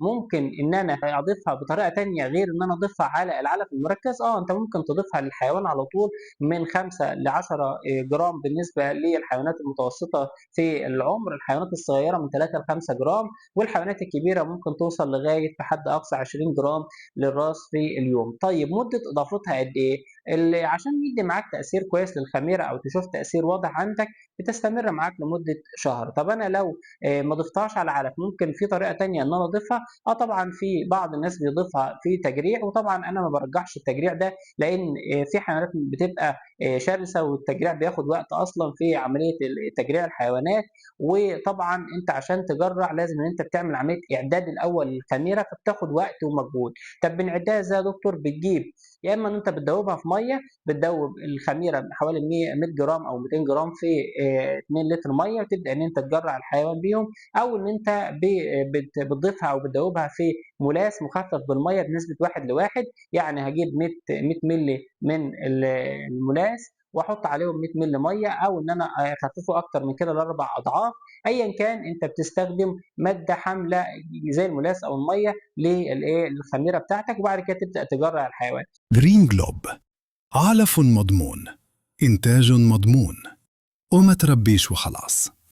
ممكن إن أنا أضيفها بطريقة تانية غير إن أنا أضيفها على العلف المركّز؟ أنت ممكن تضيفها للحيوان على طول من 5 ل10 جرام بالنسبة للحيوانات المتوسطة في العُمر، الحيوانات الصغيرة من 3 ل5 جرام، والحيوانات الكبيرة ممكن توصل لغاية في حد أقصى 20 جرام للراس في اليوم. طيب مدة إضافتها قد إيه؟ عشان يدّي معاك تأثير كويس للخميرة أو تشوف تأثير واضح عندك، بتستمر معاك لمدة شهر. طب أنا لو ما ضفتهاش على العلف، ممكن في طريقة تانية إن أنا أضيفها؟ طبعًا في بعض الناس بيضيفها في تجريع، وطبعًا أنا ما بارجحش التجريع ده، لإن في حيوانات بتبقى شرسة، والتجريع بياخد وقت أصلًا في عملية تجريع الحيوانات، وطبعًا أنت عشان تجرّع لازم إن أنت بتعمل عملية إعداد الأول للخميرة، فبتاخد وقت ومجهود. طب بنعدها إزاي يا دكتور؟ بتجيب يا إما إن أنت بتدوبها في مَيّة، بتدوب الخميرة حوالي 100 جرام أو 200 جرام في 2 لتر مَيّة، وتبدأ إن أنت تجرّع الحيوان بيهم، أو إن أنت ب بت بتضيفها أو بتدوبها في مُلاس مخفف بالمَيّة بنسبة 1 ل1، يعني هاجيب 100 مللي من المُلاس وأحط عليهم 100 مللي مَيّة، أو إن أنا أخففه أكتر من كده ل4 أضعاف، أيًا كان أنت بتستخدم مادة حاملة زي المُلاس أو المَيّة للخميرة بتاعتك، وبعد كده تبدأ تجرّع الحيوان. جرين جلوب، علف مضمون، إنتاج مضمون، وما تربيش وخلاص.